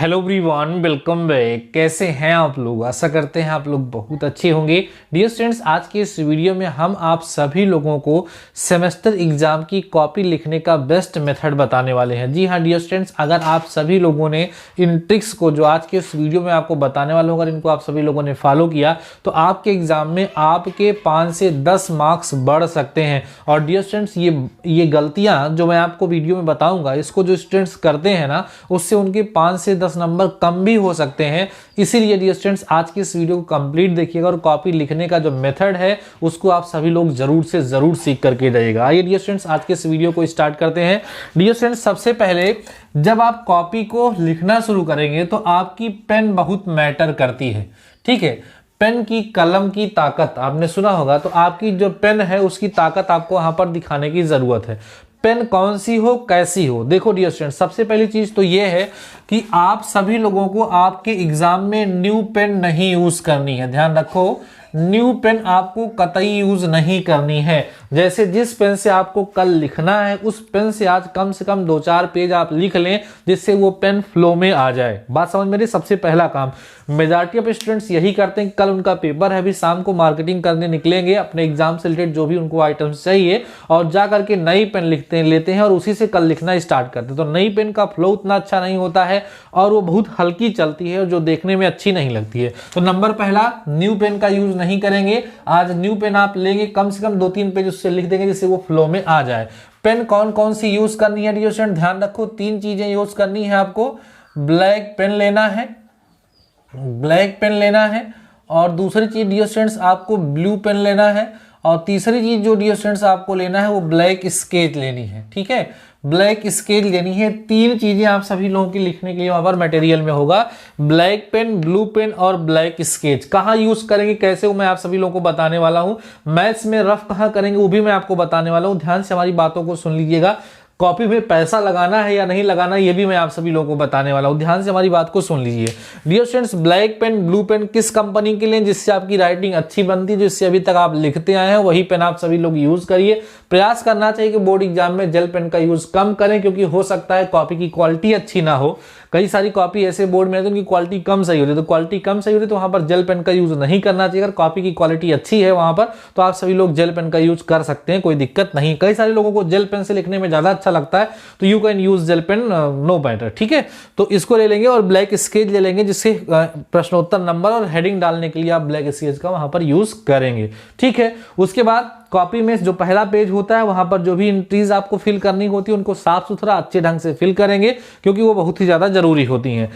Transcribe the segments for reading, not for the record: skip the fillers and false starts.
Hello everyone, welcome back. कैसे हैं आप लोग? आशा करते हैं आप लोग बहुत अच्छे होंगे। डियर स्टूडेंट्स, आज के इस वीडियो में हम आप सभी लोगों को सेमेस्टर एग्जाम की कॉपी लिखने का बेस्ट मेथड बताने वाले हैं। जी हाँ डियर स्टूडेंट्स, अगर आप सभी लोगों ने इन ट्रिक्स को जो आज के इस वीडियो में आपको बताने वाले होंगे, इनको आप सभी लोगों ने फॉलो किया तो आपके एग्जाम में आपके 5 से 10 मार्क्स बढ़ सकते हैं। और डियर स्टूडेंट्स, ये गलतियां जो मैं आपको वीडियो में बताऊंगा, इसको जो स्टूडेंट्स करते हैं ना, उससे उनके 5 से 10 नंबर कम भी हो सकते हैं। इसीलिए डियर स्टूडेंट्स, आज की इस वीडियो को कंप्लीट देखिएगा और कॉपी लिखने का जो मेथड है उसको आप सभी लोग जरूर से जरूर सीख करके जाइएगा। आइए डियर स्टूडेंट्स, आज के इस वीडियो को स्टार्ट करते हैं। डियर स्टूडेंट्स, सबसे पहले जब आप कॉपी को लिखना शुरू करेंगे तो आपकी पेन बहुत मैटर करती है। ठीक है, पेन की कलम की ताकत आपने सुना होगा, तो आपकी जो पेन है उसकी ताकत आपको वहां पर दिखाने की जरूरत है। पेन कौन सी हो कैसी हो, देखो डियर स्टूडेंट, सबसे पहली चीज तो ये है कि आप सभी लोगों को आपके एग्जाम में न्यू पेन नहीं यूज करनी है। ध्यान रखो, न्यू पेन आपको कतई यूज नहीं करनी है। जैसे जिस पेन से आपको कल लिखना है उस पेन से आज कम से कम 2-4 पेज आप लिख लें, जिससे वो पेन फ्लो में आ जाए। बात समझ में रही? सबसे पहला काम मेजॉरिटी ऑफ स्टूडेंट्स यही करते हैं। कल उनका पेपर है, अभी शाम को मार्केटिंग करने निकलेंगे, अपने एग्जाम से रिलेटेड जो भी उनको आइटम्स चाहिए और जा करके नई पेन लेते हैं और उसी से कल लिखना स्टार्ट करते हैं। तो नई पेन का फ्लो उतना अच्छा नहीं होता है और वो बहुत हल्की चलती है और जो देखने में अच्छी नहीं लगती है। तो नंबर पहला, न्यू पेन का यूज नहीं करेंगे। आज न्यू पेन आप लेंगे, कम से कम 2-3 पेज उससे लिख देंगे जिससे वो फ्लो में आ जाए। पेन कौन कौन सी यूज करनी है डियर स्टूडेंट? ध्यान रखो, 3 चीजें यूज करनी है आपको। ब्लैक पेन लेना है, ब्लैक पेन लेना है, और दूसरी चीज डियर स्टूडेंट्स आपको ब्लू पेन लेना है, और तीसरी चीज जो डियर स्टूडेंट्स आपको लेना है वो ब्लैक स्केच लेनी है। ठीक है, ब्लैक स्केच लेनी है। 3 चीजें आप सभी लोगों की लिखने के लिए वहां पर मटेरियल में होगा, ब्लैक पेन, ब्लू पेन और ब्लैक स्केच। कहाँ यूज करेंगे, कैसे, वो मैं आप सभी लोगों को बताने वाला हूं। मैथ्स में रफ कहाँ करेंगे वो भी मैं आपको बताने वाला हूं। ध्यान से हमारी बातों को सुन लीजिएगा। कॉपी में पैसा लगाना है या नहीं लगाना, ये भी मैं आप सभी लोगों को बताने वाला हूं। ध्यान से हमारी बात को सुन लीजिए dear students. Black pen, blue pen किस कंपनी के लिए? जिससे आपकी राइटिंग अच्छी बनती है, जिससे अभी तक आप लिखते आए हैं, वही पेन आप सभी लोग यूज करिए। प्रयास करना चाहिए कि बोर्ड एग्जाम में जेल पेन का यूज कम करें, क्योंकि हो सकता है कॉपी की क्वालिटी अच्छी ना हो। कई सारी कॉपी ऐसे बोर्ड में आती है उनकी क्वालिटी कम सही होती है, तो क्वालिटी कम सही होती है तो वहां पर जेल पेन का यूज नहीं करना चाहिए। अगर कॉपी की क्वालिटी अच्छी है वहां पर तो आप सभी लोग जेल पेन का यूज कर सकते हैं, कोई दिक्कत नहीं। कई सारे लोगों को जेल पेन से लिखने में ज्यादा अच्छा लगता है, तो you can use gel pen, no matter. ठीक है, तो इसको ले लेंगे और ब्लैक स्केच ले लेंगे, जिससे प्रश्नोत्तर नंबर और हेडिंग डालने के लिए आप ब्लैक स्केच का वहां पर यूज करेंगे। ठीक है, उसके बाद कॉपी में जो पहला पेज होता है वहां पर जो भी एंट्रीज आपको फिल करनी होती है उनको साफ सुथरा अच्छे ढंग से फिल करेंगे, क्योंकि वो बहुत ही ज्यादा जरूरी होती हैं।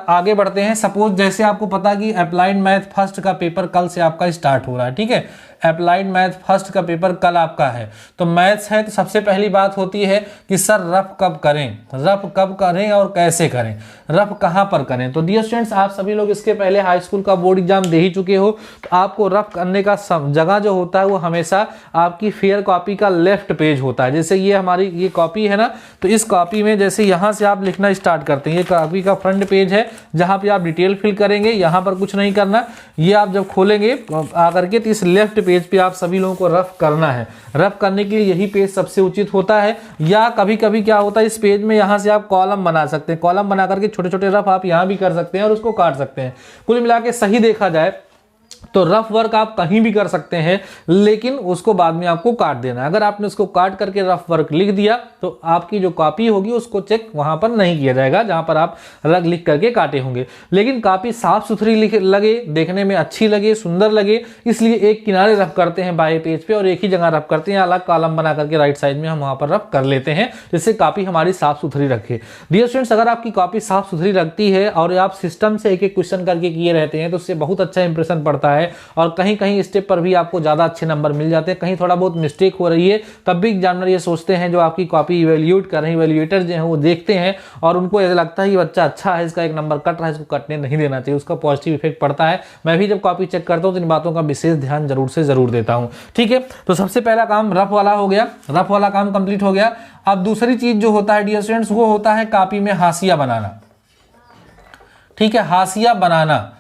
आगे बढ़ते हैं। सपोज जैसे आपको पता कि अप्लाइड मैथ फर्स्ट का पेपर कल से आपका स्टार्ट हो रहा है। ठीक है, अप्लाइड मैथ फर्स्ट का पेपर कल आपका है, तो मैथ्स है, तो सबसे पहली बात होती है कि सर रफ कब करें, रफ कब करें और कैसे करें, रफ कहां पर करें। तो डियर स्टूडेंट्स, आप सभी लोग इसके पहले हाई स्कूल का बोर्ड एग्जाम दे ही चुके हो, तो आपको रफ करने का जगह जो होता है वो हमेशा आपकी फेयर कॉपी का लेफ्ट पेज होता है। जैसे ये हमारी ये कॉपी है ना, तो इस कॉपी में जैसे यहां से आप लिखना स्टार्ट करते हैं, ये कॉपी का फ्रंट पेज है जहां पे आप डिटेल फिल करेंगे। यहां पर कुछ नहीं करना, ये आप जब खोलेंगे आकर के तो इस लेफ्ट पेज पे आप सभी लोगों को रफ करना है। रफ करने के लिए यही पेज सबसे उचित होता है, या कभी कभी क्या होता है इस पेज में यहां से आप कॉलम बना सकते हैं। कॉलम बना करके छोटे छोटे रफ आप यहां भी कर सकते हैं और उसको काट सकते हैं। कुल मिला के सही देखा जाए तो रफ वर्क आप कहीं भी कर सकते हैं, लेकिन उसको बाद में आपको काट देना है। अगर आपने उसको काट करके रफ वर्क लिख दिया तो आपकी जो कॉपी होगी उसको चेक वहां पर नहीं किया जाएगा जहां पर आप रफ लिख करके काटे होंगे। लेकिन कॉपी साफ सुथरी लगे, देखने में अच्छी लगे, सुंदर लगे, इसलिए एक किनारे रफ करते हैं बाएं पेज पे और एक ही जगह रफ करते हैं। अलग कॉलम बना करके राइट साइड में हम वहां पर रफ कर लेते हैं, जिससे कॉपी हमारी साफ सुथरी रखे। डियर स्टूडेंट्स, अगर आपकी कॉपी साफ सुथरी रखती है और आप सिस्टम से एक एक क्वेश्चन करके किए रहते हैं तो उससे बहुत अच्छा इंप्रेशन पड़ता है और कहीं कहीं स्टेप पर भी आपको ज्यादा अच्छे नंबर मिल जाते हैं। कहीं थोड़ा बहुत मिस्टेक हो रही है तब भी एग्जामिनर ये सोचते हैं, जो आपकी कॉपी इवेल्यूएट कर रहे हैं, इवेल्यूएटर जो हैं वो देखते हैं और उनको ऐसा लगता है कि बच्चा अच्छा है, इसका एक नंबर कट रहा है, इसको कटने नहीं देना चाहिए, उसका पॉजिटिव इफेक्ट पड़ता है। मैं भी जब कॉपी चेक करता हूं तो इन बातों का विशेष ध्यान जरूर से जरूर देता हूं। ठीक है, तो सबसे पहला काम रफ वाला हो गया, रफ वाला काम कंप्लीट हो गया। अब दूसरी चीज जो होता है डियर स्टूडेंट्स, वो होता है कॉपी में हाशिया बनाना। ठीक है, हाशिया बनाना,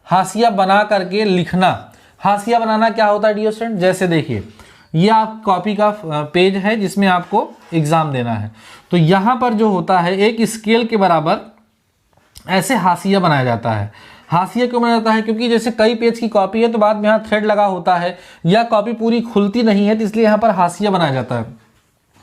हाशिया बना करके लिखना। हाशिया बनाना क्या होता है डियर स्टूडेंट? जैसे देखिए, ये आप कॉपी का पेज है जिसमें आपको एग्जाम देना है, तो यहां पर जो होता है एक स्केल के बराबर ऐसे हाशिया बनाया जाता है। हाशिया क्यों बनाया जाता है? क्योंकि जैसे कई पेज की कॉपी है तो बाद में यहाँ थ्रेड लगा होता है या कॉपी पूरी खुलती नहीं है, तो इसलिए यहाँ पर हाशिया बनाया जाता है।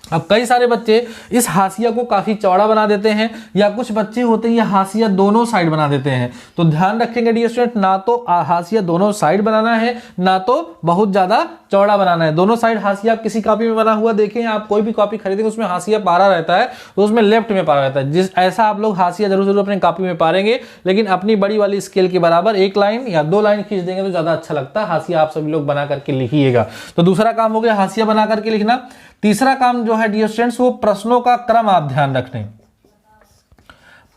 अब कई सारे बच्चे इस हाशिया को काफ़ी चौड़ा बना देते हैं, या कुछ बच्चे होते हैं ये हाशिया दोनों साइड बना देते हैं। तो ध्यान रखेंगे डियर स्टूडेंट, ना तो हाशिया दोनों साइड बनाना है, ना तो बहुत ज़्यादा चौड़ा बनाना है। दोनों साइड हाशिया आप किसी कॉपी में बना हुआ देखें, आप कोई भी कॉपी खरीदेंगे उसमें हाशिया पारा रहता है, तो उसमें लेफ्ट में पारा रहता है। जिस ऐसा आप लोग हाशिया जरूर जरूर अपनी कॉपी में पारेंगे, लेकिन अपनी बड़ी वाली स्केल के बराबर 1 लाइन या 2 लाइन खींच देंगे तो ज़्यादा अच्छा लगता है। हाशिया आप सभी लोग बना करके लिखिएगा। तो दूसरा काम हो गया हाशिया बना करके लिखना। तीसरा काम जो है डियर स्टूडेंट्स, वो प्रश्नों का क्रम आप ध्यान रखें।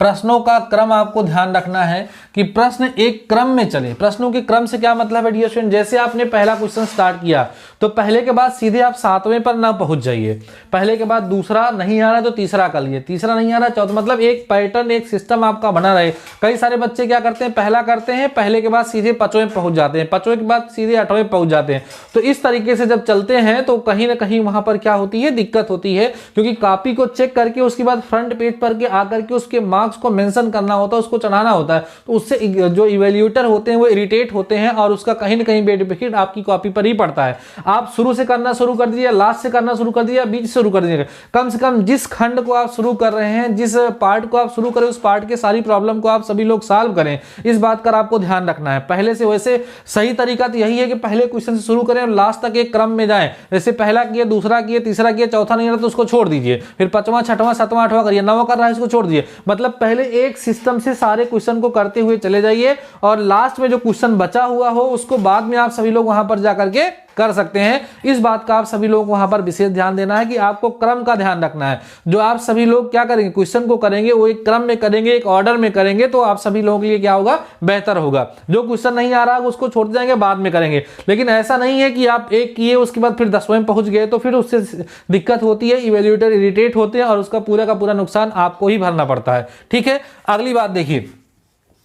प्रश्नों का क्रम आपको ध्यान रखना है कि प्रश्न एक क्रम में चले। प्रश्नों के क्रम से क्या मतलब है डियर स्टूडेंट, जैसे आपने पहला क्वेश्चन स्टार्ट किया तो पहले के बाद सीधे आप 7वें पर ना पहुंच जाइए। पहले के बाद दूसरा नहीं आ रहा तो तीसरा कर लिए, तीसरा नहीं आ रहा चौथा, मतलब एक पैटर्न एक सिस्टम आपका बना रहे। कई सारे बच्चे क्या करते हैं, पहला करते हैं, पहले के बाद सीधे 5वें पहुंच जाते हैं, 5वें के बाद सीधे 8वें पहुंच जाते हैं। तो इस तरीके से जब चलते हैं तो कहीं ना कहीं वहां पर क्या होती है, दिक्कत होती है, क्योंकि कॉपी को चेक करके उसके बाद फ्रंट पेज पर के आकर के उसके मार्क्स को मेंशन करना होता है, उसको चढ़ाना होता है। तो उससे जो इवैल्यूएटर होते हैं वो इरिटेट होते हैं और उसका कहीं ना कहीं बेनिफिट आपकी कॉपी पर ही पड़ता है। आप शुरू से करना शुरू कर दीजिए, लास्ट से करना शुरू कर दीजिए, बीच से शुरू कर दीजिए। कम से कम जिस खंड को आप शुरू कर रहे हैं, जिस पार्ट को आप शुरू करें, उस पार्ट के सारी प्रॉब्लम को आप सभी लोग सॉल्व करें। इस बात का आपको ध्यान रखना है। पहले से वैसे सही तरीका तो यही है कि पहले क्वेश्चन से शुरू करें और लास्ट तक एक क्रम में जाएं। जैसे पहला किए, दूसरा किए, तीसरा किए, चौथा नहीं रहा तो उसको छोड़ दीजिए, फिर 5वां 6वां 7वां 8वां करिए, 9वां कर रहा है इसको छोड़ दीजिए। मतलब पहले एक सिस्टम से सारे क्वेश्चन को करते हुए चले जाइए और लास्ट में जो क्वेश्चन बचा हुआ हो उसको बाद में आप सभी लोग वहां पर जाकर के कर सकते हैं। इस बात का आप सभी लोग वहां पर विशेष ध्यान देना है कि आपको क्रम का ध्यान रखना है। जो आप सभी लोग क्या करेंगे, क्वेश्चन को करेंगे वो एक क्रम में करेंगे, एक ऑर्डर में करेंगे, तो आप सभी लोगों के लिए क्या होगा, बेहतर होगा। जो क्वेश्चन नहीं आ रहा उसको छोड़ जाएंगे, बाद में करेंगे। लेकिन ऐसा नहीं है कि आप एक किए उसके बाद फिर 10वें में पहुंच गए, तो फिर उससे दिक्कत होती है, इवैल्यूएटर इरिटेट होते हैं और उसका पूरा का पूरा नुकसान आपको ही भरना पड़ता है। ठीक है, अगली बात देखिए,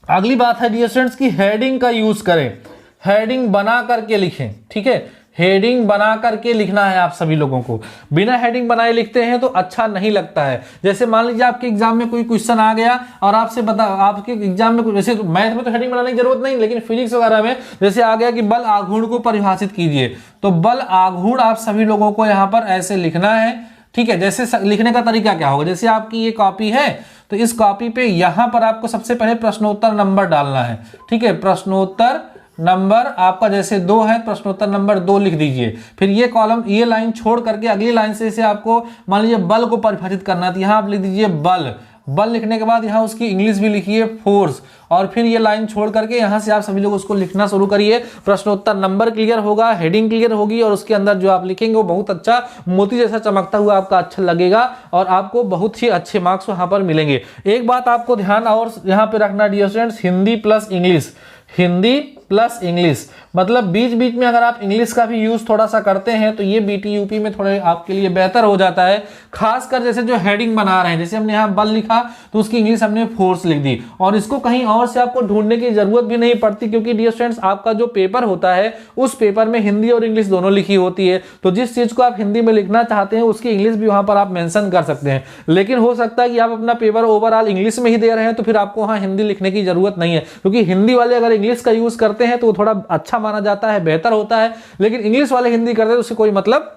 अगली बात है डियर स्टूडेंट्स की हेडिंग का यूज करें। हेडिंग बना करके लिखें। ठीक है, हेडिंग बना करके लिखना है आप सभी लोगों को। बिना हेडिंग बनाए लिखते हैं तो अच्छा नहीं लगता है। जैसे मान लीजिए आपके एग्जाम में कोई क्वेश्चन आ गया और आपसे बता, आपके एग्जाम में जैसे मैथ में तो हेडिंग बनाने की जरूरत नहीं, लेकिन फिजिक्स वगैरह में जैसे आ गया कि बल आघूर्ण को परिभाषित कीजिए, तो बल आघूर्ण आप सभी लोगों को यहाँ पर ऐसे लिखना है। ठीक है, जैसे लिखने का तरीका क्या होगा, जैसे आपकी ये कॉपी है तो इस कॉपी पे यहां पर आपको सबसे पहले प्रश्नोत्तर नंबर डालना है। ठीक है, प्रश्नोत्तर नंबर आपका जैसे 2 है, प्रश्नोत्तर नंबर 2 लिख दीजिए। फिर ये कॉलम, ये लाइन छोड़ करके अगली लाइन से इसे आपको मान लीजिए बल को परिभाषित करना है, तो यहां आप लिख दीजिए बल। बल लिखने के बाद यहाँ उसकी इंग्लिश भी लिखिए फोर्स, और फिर ये लाइन छोड़ करके यहाँ से आप सभी लोग उसको लिखना शुरू करिए। प्रश्नोत्तर नंबर क्लियर होगा, हेडिंग क्लियर होगी और उसके अंदर जो आप लिखेंगे वो बहुत अच्छा मोती जैसा चमकता हुआ आपका अच्छा लगेगा और आपको बहुत ही अच्छे मार्क्स वहां पर मिलेंगे। एक बात आपको ध्यान और यहाँ पे रखना dear students, Hindi plus English, Hindi plus English, मतलब बीच बीच में अगर आप इंग्लिश का भी यूज थोड़ा सा करते हैं तो ये बीटी यूपी में थोड़े आपके लिए बेहतर हो जाता है। खासकर जैसे जो हेडिंग बना रहे हैं, जैसे हमने यहाँ बल लिखा तो उसकी इंग्लिश हमने फोर्स लिख दी, और इसको कहीं और से आपको ढूंढने की जरूरत भी नहीं पड़ती, क्योंकि डियर स्टूडेंट्स आपका जो पेपर होता है उस पेपर में हिंदी और इंग्लिश दोनों लिखी होती है। तो जिस चीज को आप हिंदी में लिखना चाहते हैं उसकी इंग्लिश भी वहां पर आप मेंशन कर सकते हैं। लेकिन हो सकता है कि आप अपना पेपर ओवरऑल इंग्लिश में ही दे रहे हैं, तो फिर आपको वहां हिंदी लिखने की जरूरत नहीं है, क्योंकि हिंदी वाले अगर इंग्लिश का यूज करते हैं तो थोड़ा अच्छा माना जाता है, बेहतर होता है। लेकिन इंग्लिश वाले हिंदी करते हैं तो उससे कोई मतलब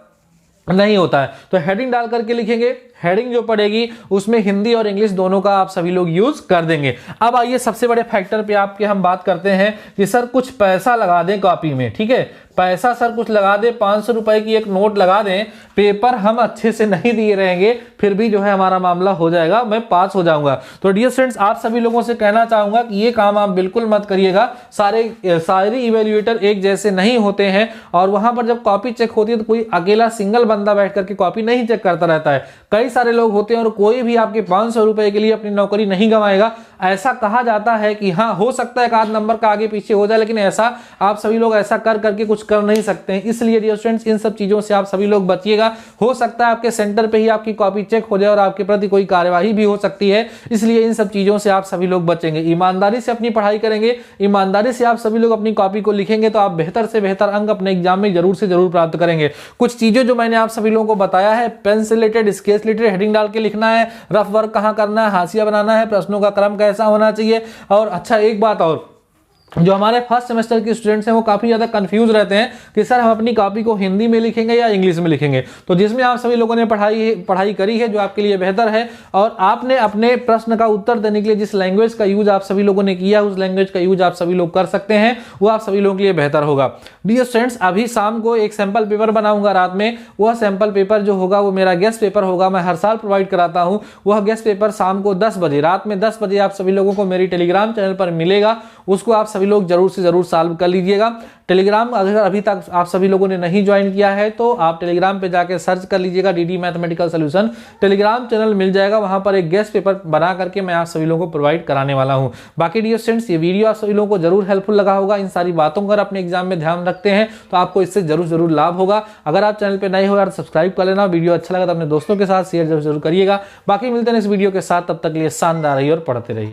नहीं होता है। तो हेडिंग डाल करके लिखेंगे, हेडिंग जो पड़ेगी उसमें हिंदी और इंग्लिश दोनों का आप सभी लोग यूज कर देंगे। अब आइए सबसे बड़े फैक्टर पे आपके हम बात करते हैं कि सर कुछ पैसा लगा दें कॉपी में। ठीक है, पैसा सर कुछ लगा दें, 500 रुपए की एक नोट लगा दें, पेपर हम अच्छे से नहीं दिए रहेंगे फिर भी जो है हमारा मामला हो जाएगा, मैं पास हो जाऊंगा। तो डियर स्टूडेंट्स आप सभी लोगों से कहना चाहूंगा कि ये काम आप बिल्कुल मत करिएगा। सारे इवैल्यूएटर एक जैसे नहीं होते हैं और वहां पर जब कॉपी चेक होती है तो कोई अकेला सिंगल बंदा बैठ करके कॉपी नहीं चेक करता रहता है, कई सारे लोग होते हैं और कोई भी आपके 500 रुपए के लिए अपनी नौकरी नहीं गंवाएगा। ऐसा कहा जाता है कि हाँ हो सकता है एक आध नंबर का आगे पीछे हो जाए, लेकिन ऐसा आप सभी लोग ऐसा कर करके कुछ कर नहीं सकते हैं। इसलिए डियर स्टूडेंट्स इन सब चीजों से आप सभी लोग बचिएगा। हो सकता है आपके सेंटर पे ही आपकी कॉपी चेक हो जाए और आपके प्रति कोई कार्यवाही भी हो सकती है, इसलिए इन सब चीजों से आप सभी लोग बचेंगे। ईमानदारी से अपनी पढ़ाई करेंगे, ईमानदारी से आप सभी लोग अपनी कॉपी को लिखेंगे तो आप बेहतर से बेहतर अंक अपने एग्जाम में जरूर से जरूर प्राप्त करेंगे। कुछ चीजें जो मैंने आप सभी लोगों को बताया है, पेन से रिलेटेड, स्केच रिलेटेड हेडिंग डाल के लिखना है, रफ वर्क कहाँ करना है, हाशिया बनाना है, प्रश्नों का क्रम कैसा होना चाहिए। और अच्छा एक बात और, जो हमारे फर्स्ट सेमेस्टर के स्टूडेंट्स हैं वो काफी ज्यादा कंफ्यूज रहते हैं कि सर हम अपनी कॉपी को हिंदी में लिखेंगे या इंग्लिश में लिखेंगे। तो जिसमें आप सभी लोगों ने पढ़ाई करी है जो आपके लिए बेहतर है, और आपने अपने प्रश्न का उत्तर देने के लिए जिस लैंग्वेज का यूज आप सभी लोगों ने किया उस लैंग्वेज का यूज आप सभी लोग कर सकते हैं, वो आप सभी लोगों के लिए बेहतर होगा। डियर स्टूडेंट्स, अभी शाम को एक सैंपल पेपर बनाऊंगा रात में, वह सैंपल पेपर जो होगा वो मेरा गेस्ट पेपर होगा, मैं हर साल प्रोवाइड कराता हूं। वह गेस्ट पेपर शाम को 10 बजे, रात में 10 बजे आप सभी लोगों को मेरी टेलीग्राम चैनल पर मिलेगा, उसको आप सभी लोग जरूर से जरूर सॉल्व कर लीजिएगा। टेलीग्राम अगर अभी तक आप सभी लोगों ने नहीं ज्वाइन किया है तो आप टेलीग्राम पे जाके सर्च कर लीजिएगा DD mathematical solution, telegram channel मिल जाएगा, वहां पर एक गेस्ट पेपर बना करके मैं आप सभी लोगों को प्रोवाइड कराने वाला हूं। बाकी डियर स्टूडेंट्स, ये वीडियो आप सभी लोगों को जरूर हेल्पफुल लगा होगा। इन सारी बातों को अगर अपने एग्जाम में ध्यान रखते हैं तो आपको इससे जरूर लाभ होगा। अगर आप चैनल पर नए हो यार सब्सक्राइब कर लेना, वीडियो अच्छा लगा तो अपने दोस्तों के साथ शेयर जरूर करिएगा। बाकी मिलते हैं इस वीडियो के साथ, तब तक के लिए शानदार रहिए और पढ़ते रहिए।